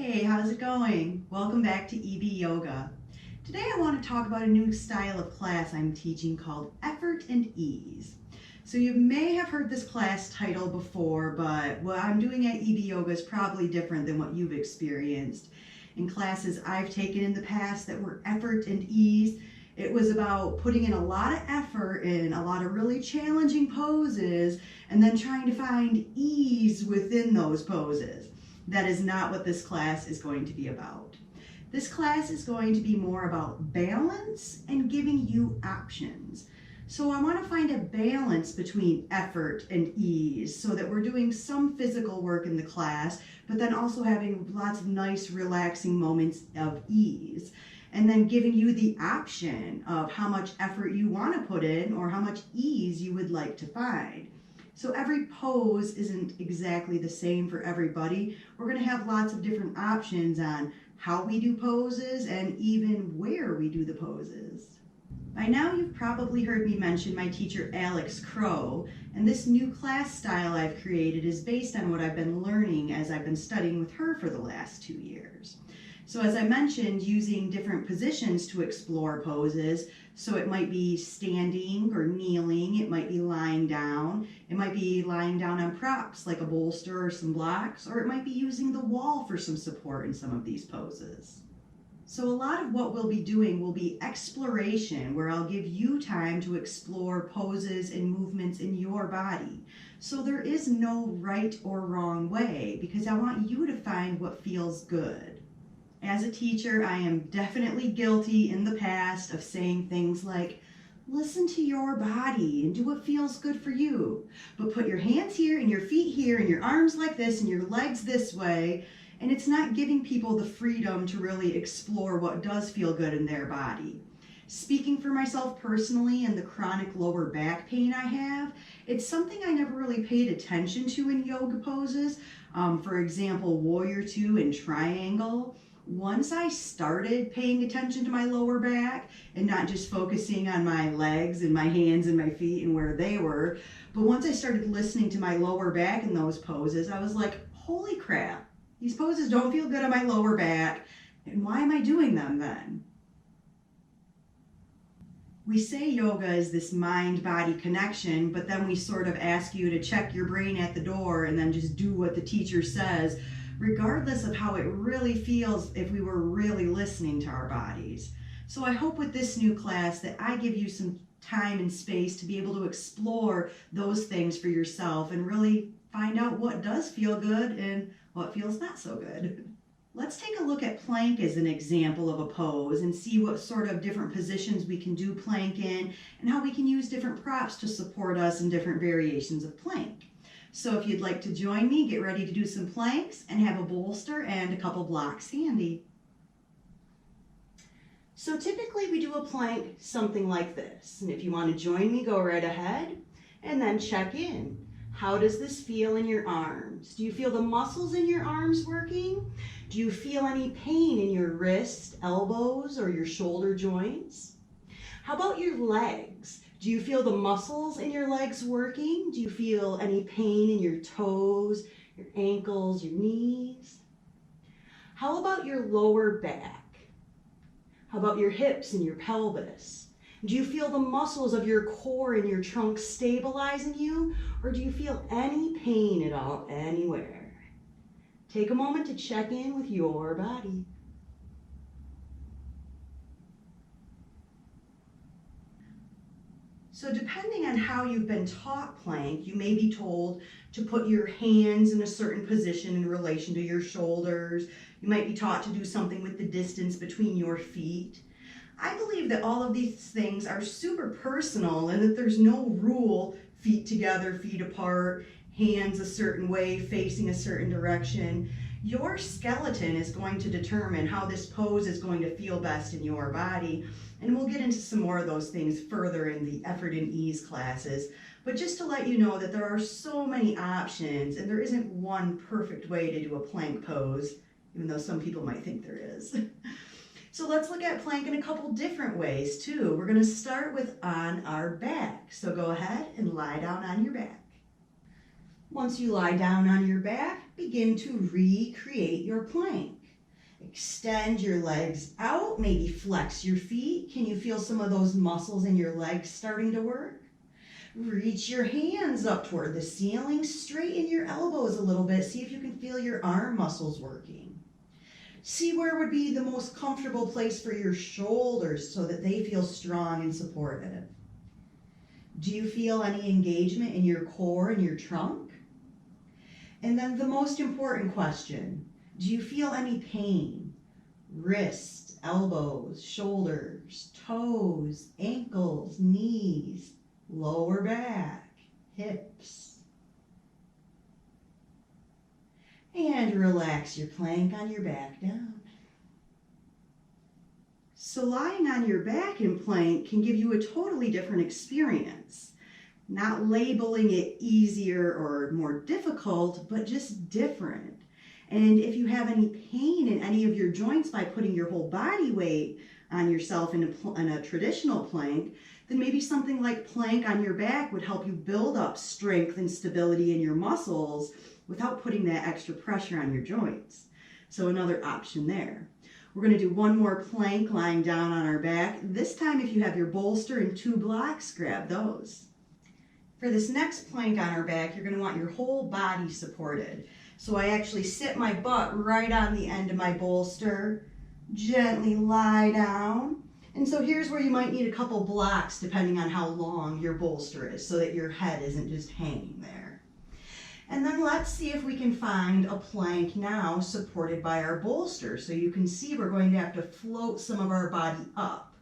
Hey, how's it going? Welcome back to EB Yoga. Today I want to talk about a new style of class I'm teaching called Effort and Ease. So you may have heard this class title before, but what I'm doing at EB Yoga is probably different than what you've experienced. In classes I've taken in the past that were Effort and Ease, it was about putting in a lot of effort in a lot of really challenging poses and then trying to find ease within those poses. That is not what this class is going to be about. This class is going to be more about balance and giving you options. So I want to find a balance between effort and ease so that we're doing some physical work in the class, but then also having lots of nice relaxing moments of ease. And then giving you the option of how much effort you want to put in or how much ease you would like to find. So every pose isn't exactly the same for everybody. We're going to have lots of different options on how we do poses and even where we do the poses. By now you've probably heard me mention my teacher Alex Crow, and this new class style I've created is based on what I've been learning as I've been studying with her for the last 2 years. So as I mentioned, using different positions to explore poses. So it might be standing or kneeling, it might be lying down, it might be lying down on props like a bolster or some blocks, or it might be using the wall for some support in some of these poses. So a lot of what we'll be doing will be exploration, where I'll give you time to explore poses and movements in your body. So there is no right or wrong way, because I want you to find what feels good. As a teacher, I am definitely guilty in the past of saying things like, listen to your body and do what feels good for you. But put your hands here and your feet here and your arms like this and your legs this way. And it's not giving people the freedom to really explore what does feel good in their body. Speaking for myself personally and the chronic lower back pain I have, it's something I never really paid attention to in yoga poses. For example, Warrior Two and Triangle. Once I started paying attention to my lower back and not just focusing on my legs and my hands and my feet and where they were, but once I started listening to my lower back in those poses, I was like, holy crap, these poses don't feel good on my lower back, and why am I doing them then? We say yoga is this mind-body connection, but then we sort of ask you to check your brain at the door and then just do what the teacher says, regardless of how it really feels if we were really listening to our bodies. So I hope with this new class that I give you some time and space to be able to explore those things for yourself and really find out what does feel good and what feels not so good. Let's take a look at plank as an example of a pose and see what sort of different positions we can do plank in and how we can use different props to support us in different variations of plank. So if you'd like to join me, get ready to do some planks and have a bolster and a couple blocks handy. So typically we do a plank something like this. And if you want to join me, go right ahead and then check in. How does this feel in your arms? Do you feel the muscles in your arms working? Do you feel any pain in your wrists, elbows, or your shoulder joints? How about your legs? Do you feel the muscles in your legs working? Do you feel any pain in your toes, your ankles, your knees? How about your lower back? How about your hips and your pelvis? Do you feel the muscles of your core and your trunk stabilizing you, or do you feel any pain at all anywhere? Take a moment to check in with your body. So depending on how you've been taught plank, you may be told to put your hands in a certain position in relation to your shoulders. You might be taught to do something with the distance between your feet. I believe that all of these things are super personal and that there's no rule, feet together, feet apart, hands a certain way, facing a certain direction. Your skeleton is going to determine how this pose is going to feel best in your body. And we'll get into some more of those things further in the effort and ease classes. But just to let you know that there are so many options and there isn't one perfect way to do a plank pose, even though some people might think there is. So let's look at plank in a couple different ways too. We're going to start with on our back. So go ahead and lie down on your back. Once you lie down on your back, begin to recreate your plank. Extend your legs out, maybe flex your feet. Can you feel some of those muscles in your legs starting to work? Reach your hands up toward the ceiling, straighten your elbows a little bit. See if you can feel your arm muscles working. See where would be the most comfortable place for your shoulders so that they feel strong and supportive. Do you feel any engagement in your core and your trunk? And then the most important question, do you feel any pain? Wrists, elbows, shoulders, toes, ankles, knees, lower back, hips. And relax your plank on your back down. So lying on your back in plank can give you a totally different experience. Not labeling it easier or more difficult, but just different. And if you have any pain in any of your joints by putting your whole body weight on yourself in a traditional plank, then maybe something like plank on your back would help you build up strength and stability in your muscles without putting that extra pressure on your joints. So another option there. We're going to do one more plank lying down on our back. This time, if you have your bolster and 2 blocks, grab those. For this next plank on our back, you're going to want your whole body supported. So I actually sit my butt right on the end of my bolster, gently lie down. And so here's where you might need a couple blocks depending on how long your bolster is so that your head isn't just hanging there. And then let's see if we can find a plank now supported by our bolster. So you can see we're going to have to float some of our body up.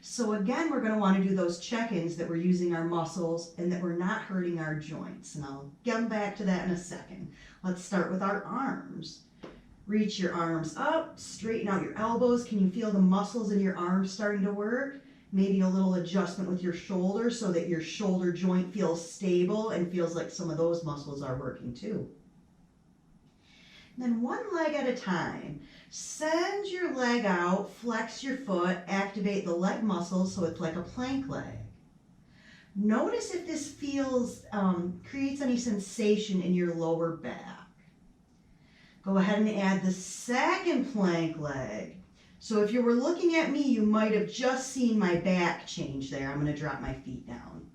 So again, we're going to want to do those check-ins that we're using our muscles and that we're not hurting our joints. And I'll get back to that in a second. Let's start with our arms. Reach your arms up, straighten out your elbows. Can you feel the muscles in your arms starting to work? Maybe a little adjustment with your shoulder so that your shoulder joint feels stable and feels like some of those muscles are working too. Then one leg at a time. Send your leg out, flex your foot, activate the leg muscles so it's like a plank leg. Notice if this creates any sensation in your lower back. Go ahead and add the second plank leg. So if you were looking at me, you might have just seen my back change there. I'm going to drop my feet down.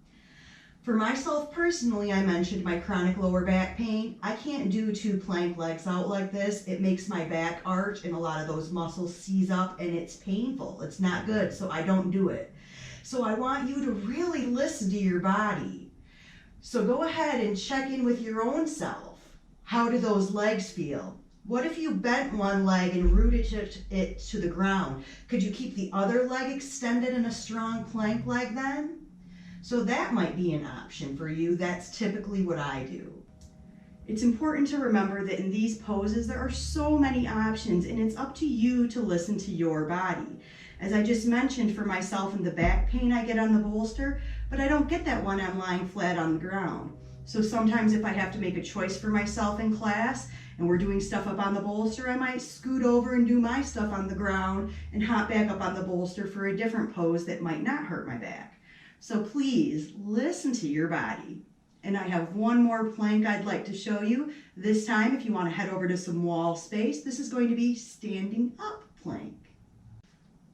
For myself personally, I mentioned my chronic lower back pain. I can't do 2 plank legs out like this. It makes my back arch and a lot of those muscles seize up and it's painful. It's not good, so I don't do it. So I want you to really listen to your body. So go ahead and check in with your own self. How do those legs feel? What if you bent one leg and rooted it to the ground? Could you keep the other leg extended in a strong plank leg then? So that might be an option for you. That's typically what I do. It's important to remember that in these poses, there are so many options and it's up to you to listen to your body. As I just mentioned, for myself and the back pain I get on the bolster, but I don't get that when I'm lying flat on the ground. So sometimes if I have to make a choice for myself in class and we're doing stuff up on the bolster, I might scoot over and do my stuff on the ground and hop back up on the bolster for a different pose that might not hurt my back. So please listen to your body. And I have one more plank I'd like to show you. This time, if you want to head over to some wall space, this is going to be standing up plank.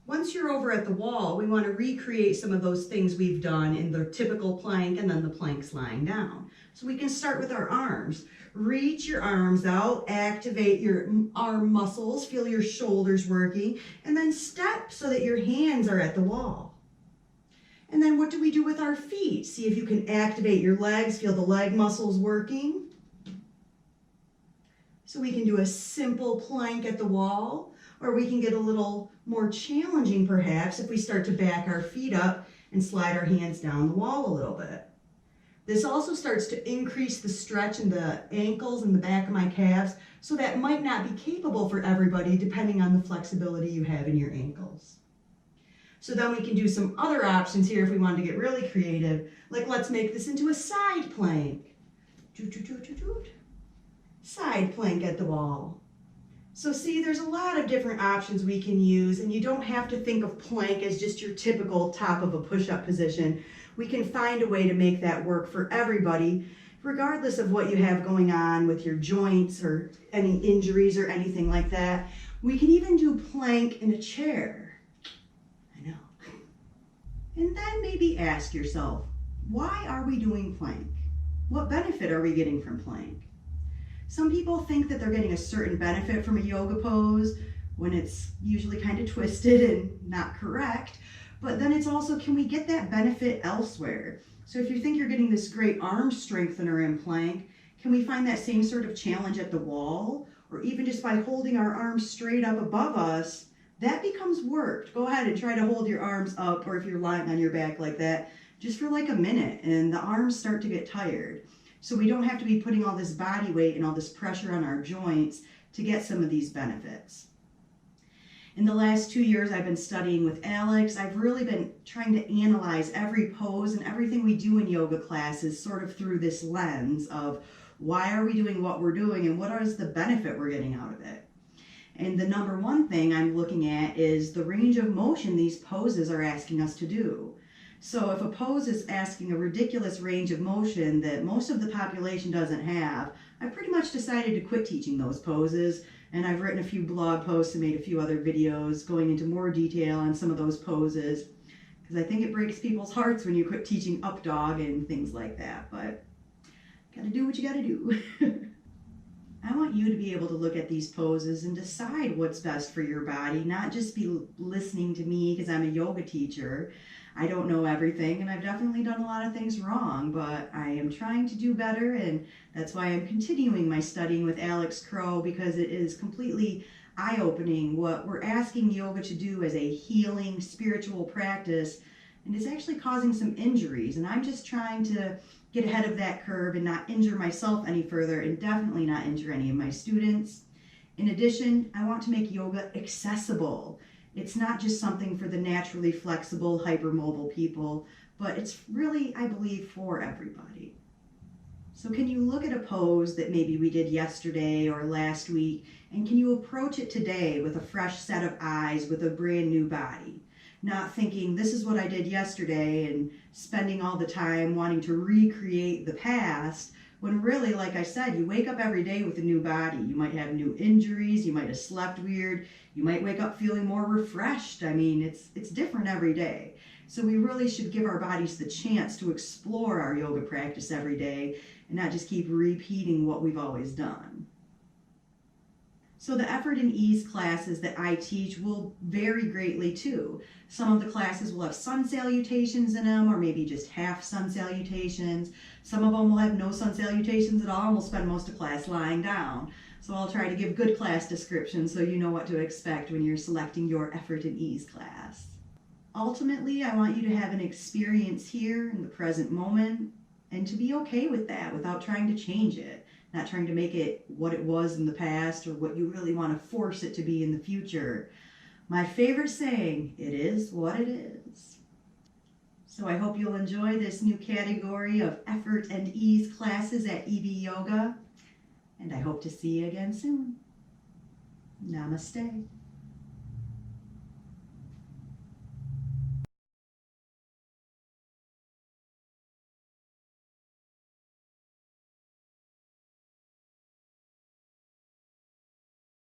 Once you're over at the wall, we want to recreate some of those things we've done in the typical plank and then the planks lying down. So we can start with our arms. Reach your arms out, activate your arm muscles, feel your shoulders working, and then step so that your hands are at the wall. And then what do we do with our feet? See if you can activate your legs, feel the leg muscles working. So we can do a simple plank at the wall, or we can get a little more challenging perhaps if we start to back our feet up and slide our hands down the wall a little bit. This also starts to increase the stretch in the ankles and the back of my calves, so that might not be capable for everybody depending on the flexibility you have in your ankles. So then we can do some other options here if we wanted to get really creative, like let's make this into a side plank. Side plank at the wall. So see, there's a lot of different options we can use, and you don't have to think of plank as just your typical top of a push-up position. We can find a way to make that work for everybody, regardless of what you have going on with your joints or any injuries or anything like that. We can even do plank in a chair. I know. And then maybe ask yourself, why are we doing plank? What benefit are we getting from plank? Some people think that they're getting a certain benefit from a yoga pose when it's usually kind of twisted and not correct. But then it's also, can we get that benefit elsewhere? So if you think you're getting this great arm strengthener in plank, can we find that same sort of challenge at the wall? Or even just by holding our arms straight up above us, that becomes worked. Go ahead and try to hold your arms up, or if you're lying on your back like that, just for like a minute, and the arms start to get tired. So we don't have to be putting all this body weight and all this pressure on our joints to get some of these benefits. In the last 2 years I've been studying with Alex, I've really been trying to analyze every pose and everything we do in yoga classes sort of through this lens of why are we doing what we're doing and what is the benefit we're getting out of it. And the number one thing I'm looking at is the range of motion these poses are asking us to do. So if a pose is asking a ridiculous range of motion that most of the population doesn't have, I've pretty much decided to quit teaching those poses, and I've written a few blog posts and made a few other videos going into more detail on some of those poses, because I think it breaks people's hearts when you quit teaching up dog and things like that, but gotta do what you gotta do. I want you to be able to look at these poses and decide what's best for your body, not just be listening to me because I'm a yoga teacher. I don't know everything, and I've definitely done a lot of things wrong, but I am trying to do better, and that's why I'm continuing my studying with Alex Crow, because it is completely eye-opening what we're asking yoga to do as a healing spiritual practice, and it's actually causing some injuries, and I'm just trying to get ahead of that curve and not injure myself any further, and definitely not injure any of my students. In addition, I want to make yoga accessible. It's not just something for the naturally flexible, hypermobile people, but it's really, I believe, for everybody. So can you look at a pose that maybe we did yesterday or last week, and can you approach it today with a fresh set of eyes, with a brand new body? Not thinking, this is what I did yesterday, and spending all the time wanting to recreate the past, when really, like I said, you wake up every day with a new body. You might have new injuries, you might have slept weird, you might wake up feeling more refreshed. I mean, it's different every day. So we really should give our bodies the chance to explore our yoga practice every day and not just keep repeating what we've always done. So the effort and ease classes that I teach will vary greatly too. Some of the classes will have sun salutations in them, or maybe just half sun salutations. Some of them will have no sun salutations at all, and we'll spend most of class lying down. So I'll try to give good class descriptions so you know what to expect when you're selecting your effort and ease class. Ultimately, I want you to have an experience here in the present moment, and to be okay with that without trying to change it. Not trying to make it what it was in the past or what you really want to force it to be in the future. My favorite saying, it is what it is. So I hope you'll enjoy this new category of effort and ease classes at EB Yoga, and I hope to see you again soon. Namaste.